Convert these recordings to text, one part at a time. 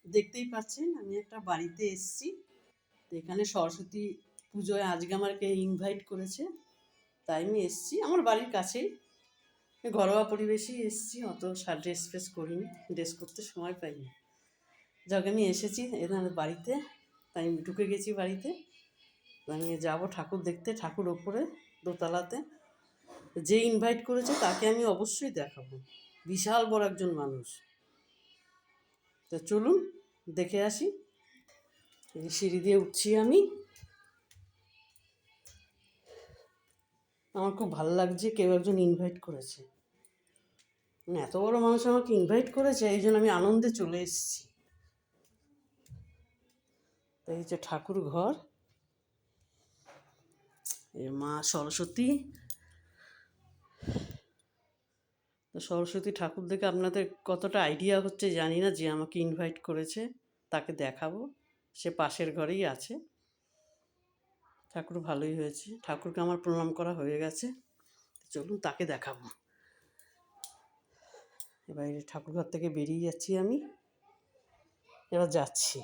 দেখতেই পাচ্ছেন আমি একটা বাড়িতে এসেছি। তো এখানে সরস্বতী পুজোয় আজকে আমাকে ইনভাইট করেছে, তাই আমি এসেছি। আমার বাড়ির কাছেই, ঘরোয়া পরিবেশেই এসেছি, অত ড্রেস ফ্রেস করিনি, ড্রেস করতে সময় পাইনি। যাক আমি এসেছি এখানে বাড়িতে, তাই আমি ঢুকে গেছি বাড়িতে। আমি যাবো ঠাকুর দেখতে, ঠাকুর ওপরে দোতলাতে। যে ইনভাইট করেছে তাকে আমি অবশ্যই দেখাবো, বিশাল বড় একজন মানুষ। তো চলুন দেখে আসি। এই সিঁড়ি দিয়ে উঠছি আমি। আমার খুব ভালো লাগছে, কেউ একজন ইনভাইট করেছে, মানে এত বড় মানুষ আমাকে ইনভাইট করেছে, এই জন্য আমি আনন্দে চলে এসেছি। এই যে ঠাকুর ঘর, এ মা সরস্বতী। তো সরস্বতী ঠাকুর দেখে আপনাদের কতটা আইডিয়া হচ্ছে জানি না, যে আমাকে ইনভাইট করেছে তাকে দেখাবো। সে পাশের ঘরেই আছে। ঠাকুর ভালোই হয়েছে, ঠাকুরকে আমার প্রণাম করা হয়ে গেছে। চলুন তাকে দেখাবো। এবার ঠাকুরঘর থেকে বেরিয়ে যাচ্ছি আমি, এবার যাচ্ছি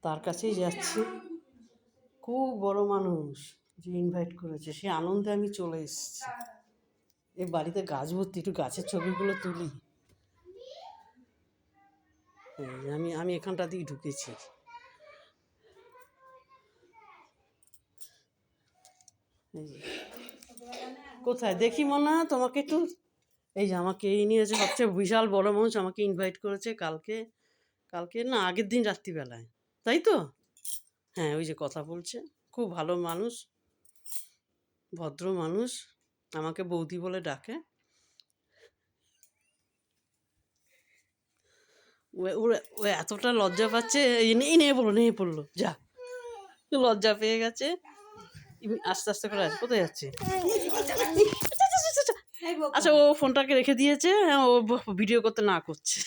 তার কাছেই যাচ্ছি। খুব বড় মানুষ যে ইনভাইট করেছে, সে আনন্দে আমি চলে এসেছি। এই বাড়িতে গাছ ভর্তি, একটু গাছের ছবিগুলো তুলি। আমি আমি এখানটা দিয়ে ঢুকেছি। কোথায় দেখি মনে তোমাকে একটু। এই যে আমাকে এই নিয়েছে, সবচেয়ে বিশাল বড় মানুষ আমাকে ইনভাইট করেছে কালকে, কালকে না আগের দিন রাত্রিবেলায়, তাই তো? হ্যাঁ, ওই যে কথা বলছে। খুব ভালো মানুষ, ভদ্র মানুষ, আমাকে বৌদি বলে ডাকে। ও এতটা লজ্জা পাচ্ছে, এই নিয়ে পড়লো যা, লজ্জা পেয়ে গেছে। আস্তে আস্তে করে আছে, কোথায় যাচ্ছে? আচ্ছা, ও ফোনটাকে রেখে দিয়েছে, ও ভিডিও করতে না করছে।